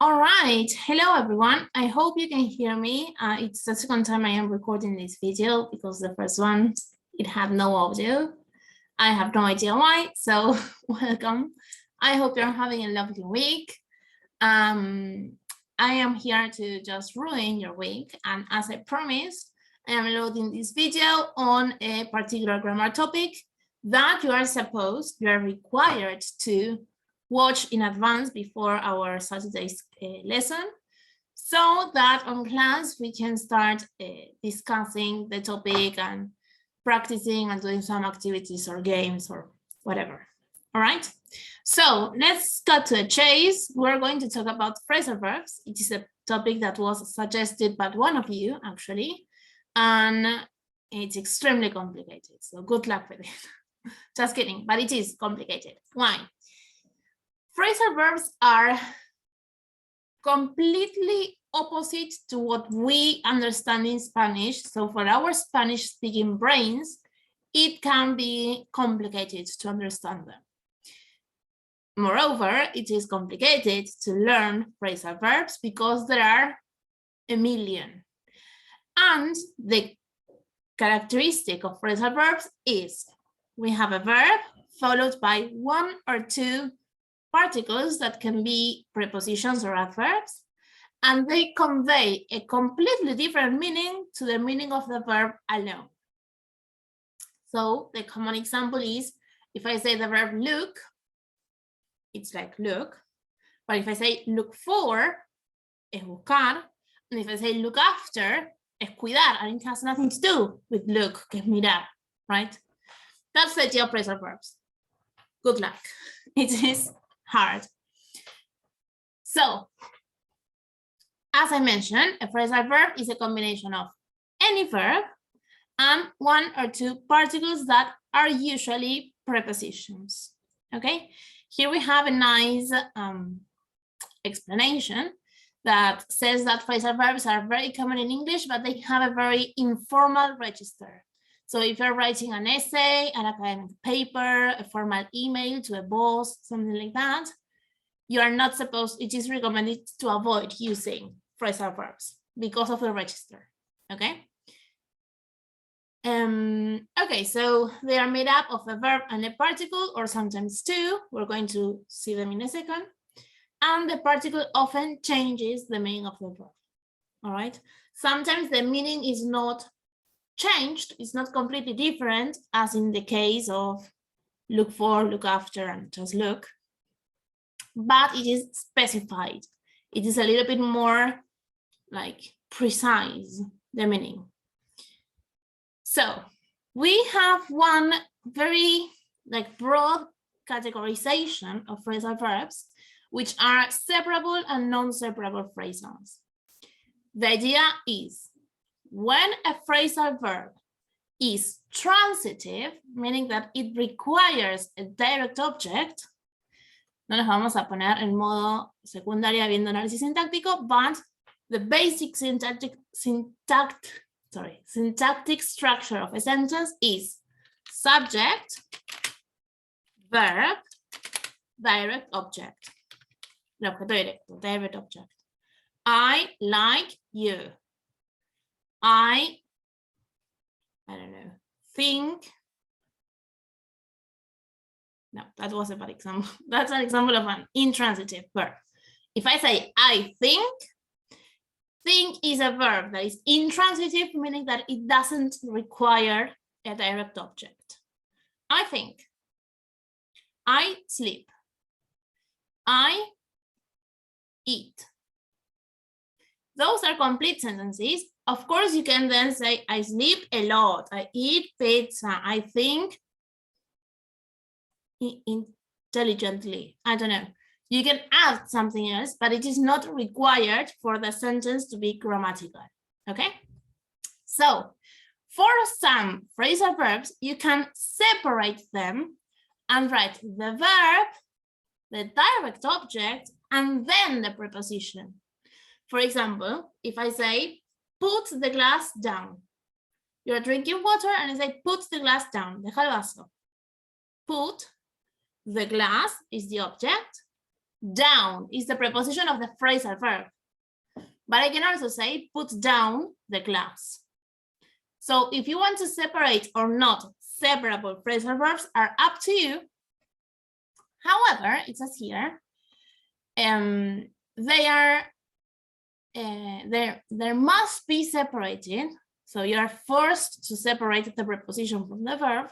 All right, hello everyone. I hope you can hear me. It's the second time I am recording this video because the first one, it had no audio. I have no idea why, so welcome. I hope you're having a lovely week. I am here to just ruin your week, and as I promised, I am loading this video on a particular grammar topic that you are required to watch in advance before our Saturday's lesson, so that on class we can start discussing the topic and practicing and doing some activities or games or whatever. All right, so let's cut to the chase. We're going to talk about phrasal verbs. It is a topic that was suggested by one of you actually, and it's extremely complicated, so good luck with it. Just kidding, but it is complicated. Why? Phrasal verbs are completely opposite to what we understand in Spanish. So for our Spanish speaking brains, it can be complicated to understand them. Moreover, it is complicated to learn phrasal verbs because there are a million. And the characteristic of phrasal verbs is we have a verb followed by one or two particles that can be prepositions or adverbs, and they convey a completely different meaning to the meaning of the verb alone. So the common example is, if I say the verb look, it's like look, but if I say look for, es buscar, and if I say look after, es cuidar, and it has nothing to do with look, que es mirar, right? That's the idea of phrasal verbs. Good luck. It is hard. So, as I mentioned, a phrasal verb is a combination of any verb and one or two particles that are usually prepositions. Okay, here we have a nice explanation that says that phrasal verbs are very common in English, but they have a very informal register. So if you're writing an essay, an academic paper, a formal email to a boss, something like that, you are not supposed, it is recommended to avoid using phrasal verbs because of the register, okay? Okay, so they are made up of a verb and a particle, or sometimes two. We're going to see them in a second. And the particle often changes the meaning of the verb, all right? Sometimes the meaning is not changed, it's not completely different, as in the case of look for, look after, and just look, but it is specified. It is a little bit more like precise, the meaning. So we have one very like broad categorization of phrasal verbs, which are separable and non-separable phrasals. The idea is, when a phrasal verb is transitive, meaning that it requires a direct object, no nos vamos a poner en modo secundaria viendo análisis sintáctico, but the basic syntactic structure of a sentence is subject, verb, direct object. El objeto directo, direct object. I like you. I don't know, think. No, that was a bad example. That's an example of an intransitive verb. If I say I think is a verb that is intransitive, meaning that it doesn't require a direct object. I think. I sleep. I eat. Those are complete sentences. Of course, you can then say, I sleep a lot, I eat pizza, I think intelligently. I don't know. You can add something else, but it is not required for the sentence to be grammatical, okay? So, for some phrasal verbs, you can separate them and write the verb, the direct object, and then the preposition. For example, if I say, put the glass down. You're drinking water and I say, put the glass down. Deja el vaso. Put, the glass is the object. Down is the preposition of the phrasal verb. But I can also say put down the glass. So if you want to separate or not, separable phrasal verbs are up to you. However, it says here, there must be separated. So you are forced to separate the preposition from the verb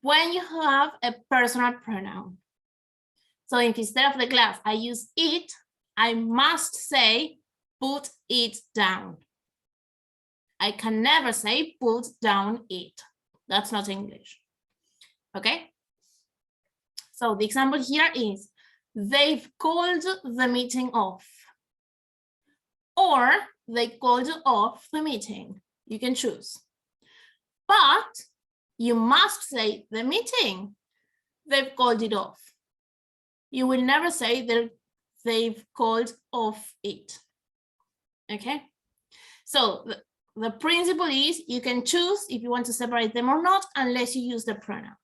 when you have a personal pronoun. So if instead of the glass I use it, I must say put it down. I can never say put down it. That's not English. Okay? So the example here is, they've called the meeting off. Or they called off the meeting. You can choose. But you must say the meeting. They've called it off. You will never say that they've called off it. Okay? So the principle is you can choose if you want to separate them or not, unless you use the pronoun.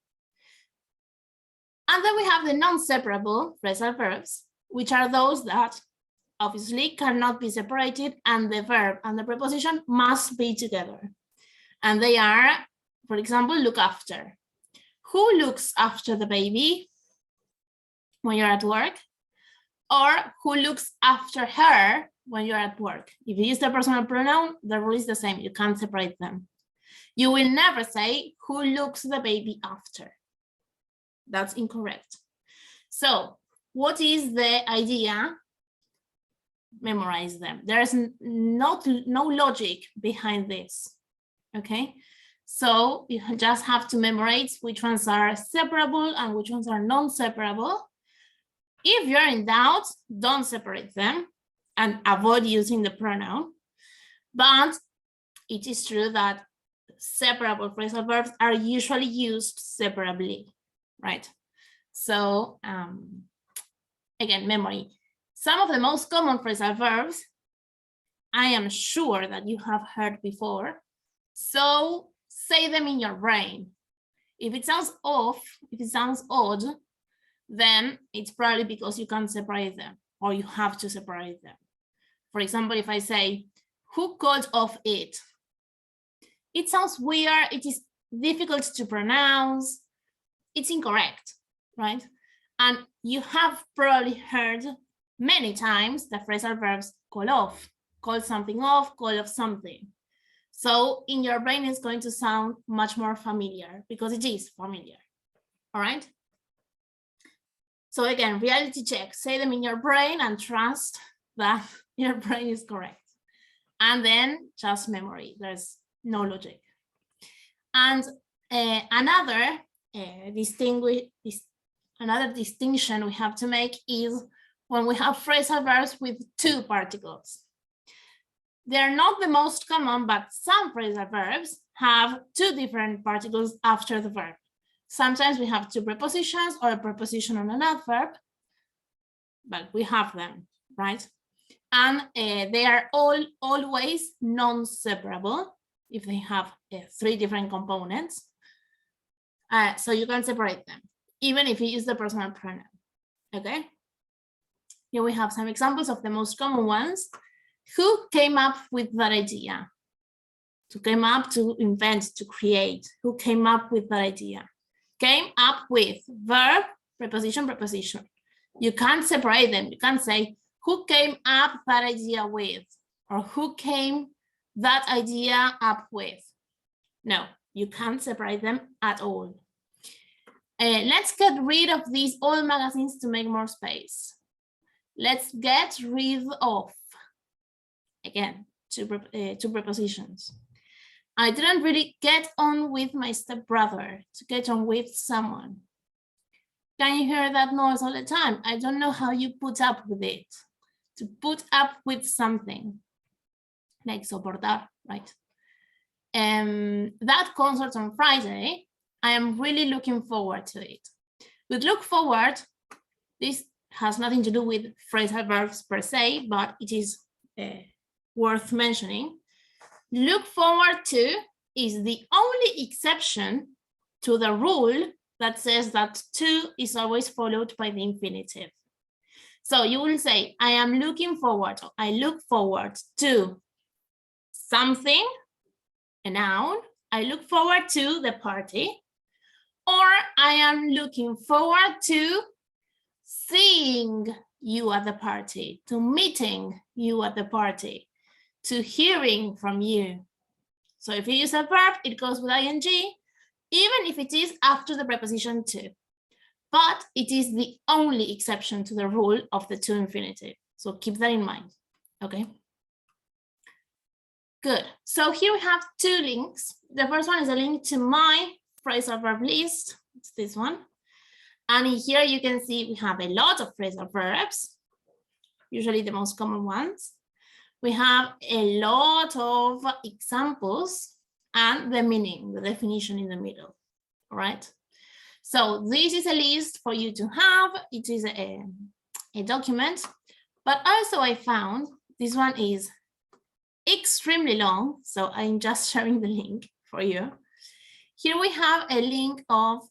And then we have the non-separable phrasal verbs, which are those that obviously cannot be separated, and the verb and the preposition must be together. And they are, for example, look after. Who looks after the baby when you're at work? Or who looks after her when you're at work? If you use the personal pronoun, the rule is the same. You can't separate them. You will never say who looks the baby after. That's incorrect. So what is the idea? Memorize them. There's no logic behind this. Okay, so you just have to memorize which ones are separable and which ones are non-separable. If you're in doubt, don't separate them and avoid using the pronoun. But it is true that separable phrasal verbs are usually used separately, right? So again, memory. Some of the most common phrasal verbs, I am sure that you have heard before. So say them in your brain. If it sounds off, if it sounds odd, then it's probably because you can't separate them or you have to separate them. For example, if I say, who called off it? It sounds weird. It is difficult to pronounce. It's incorrect, right? And you have probably heard many times the phrasal verbs call off, call something off, call off something. So in your brain, it's going to sound much more familiar because it is familiar, all right? So again, reality check, say them in your brain and trust that your brain is correct. And then just memory, there's no logic. And another distinction we have to make is when we have phrasal verbs with two particles. They're not the most common, but some phrasal verbs have two different particles after the verb. Sometimes we have two prepositions or a preposition and an adverb, but we have them, right? And they are always non-separable if they have three different components. So you can separate them, even if you use the personal pronoun, okay? Here we have some examples of the most common ones. Who came up with that idea? To came up, to invent, to create. Who came up with that idea? Came up with, verb, preposition, preposition. You can't separate them. You can't say, who came up that idea with? Or who came that idea up with? No, you can't separate them at all. Let's get rid of these old magazines to make more space. Let's get rid of, again, two prepositions. I didn't really get on with my stepbrother, to get on with someone. Can you hear that noise all the time? I don't know how you put up with it. To put up with something, like soportar, right? That concert on Friday, I am really looking forward to it. With look forward, this has nothing to do with phrasal verbs per se, but it is worth mentioning. Look forward to is the only exception to the rule that says that to is always followed by the infinitive. So you will say, I am looking forward, or I look forward to something, a noun. I look forward to the party. Or I am looking forward to seeing you at the party, to meeting you at the party, to hearing from you. So if you use a verb, it goes with ing, even if it is after the preposition to. But it is the only exception to the rule of the to infinitive. So keep that in mind, okay? Good. So here we have two links. The first one is a link to my phrasal verb list. It's this one. And in here you can see we have a lot of phrasal verbs, usually the most common ones. We have a lot of examples and the meaning, the definition in the middle, all right? So this is a list for you to have. It is a document, but also I found this one is extremely long, so I'm just sharing the link for you. Here we have a link of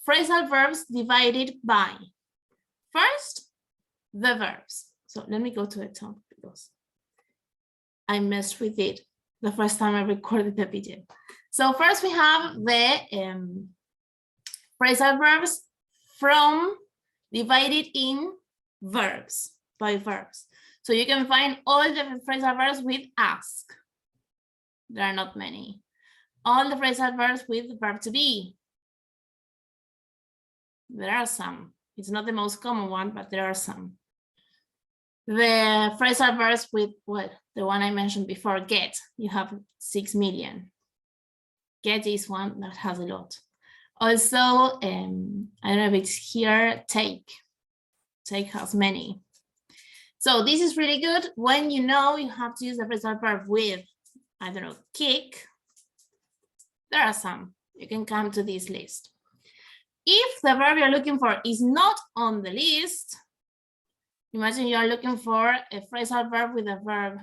phrasal verbs divided by, first, the verbs. So let me go to the top because I messed with it the first time I recorded the video. So first we have the phrasal verbs from divided in verbs, by verbs. So you can find all the phrasal verbs with ask. There are not many. All the phrasal verbs with verb to be. There are some. It's not the most common one, but there are some. The phrasal verbs with what? The one I mentioned before, get. You have 6 million. Get is one that has a lot. Also, I don't know if it's here, take. Take has many. So this is really good when you know you have to use the phrasal verb with, I don't know, kick. There are some. You can come to this list. If the verb you're looking for is not on the list, imagine you are looking for a phrasal verb with a verb,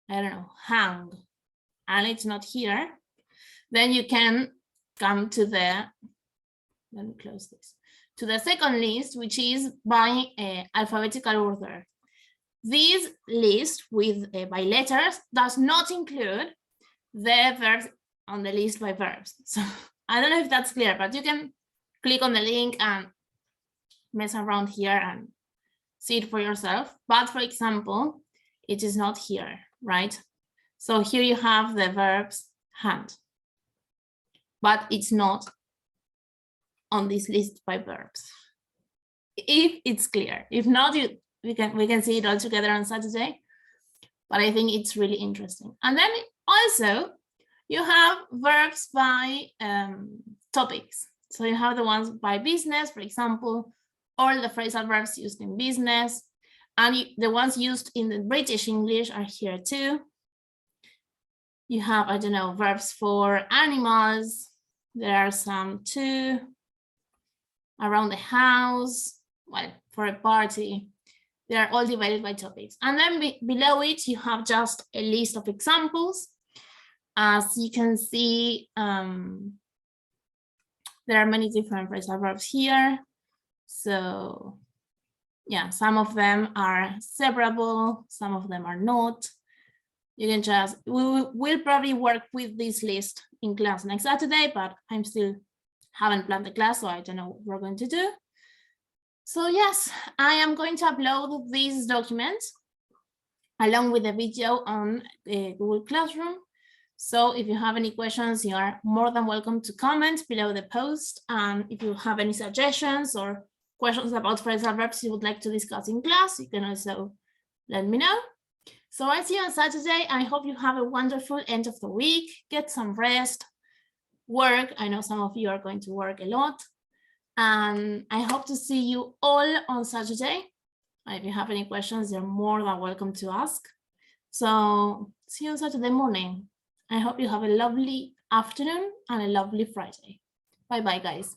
I don't know, hang, and it's not here, then you can come to the, let me close this, to the second list, which is by alphabetical order. This list with by letters does not include the verbs on the list by verbs. So I don't know if that's clear, but you can click on the link and mess around here and see it for yourself. But for example, it is not here, right? So here you have the verbs hand, but it's not on this list by verbs. If it's clear, if not, we can see it all together on Saturday. But I think it's really interesting. And then also you have verbs by topics. So you have the ones by business, for example, all the phrasal verbs used in business, and the ones used in the British English are here too. You have, I don't know, verbs for animals. There are some too. Around the house, well, for a party. They are all divided by topics. And then below it, you have just a list of examples. As you can see, there are many different phrasal verbs here. So yeah, some of them are separable, some of them are not. You can just, we'll probably work with this list in class next Saturday, but I'm still haven't planned the class, so I don't know what we're going to do. So yes, I am going to upload these documents along with the video on Google Classroom. So if you have any questions, you are more than welcome to comment below the post. And if you have any suggestions or questions about phrasal verbs you would like to discuss in class, you can also let me know. So I'll see you on Saturday. I hope you have a wonderful end of the week. Get some rest, work. I know some of you are going to work a lot. And I hope to see you all on Saturday. If you have any questions, you're more than welcome to ask. So see you on Saturday morning. I hope you have a lovely afternoon and a lovely Friday. Bye-bye, guys.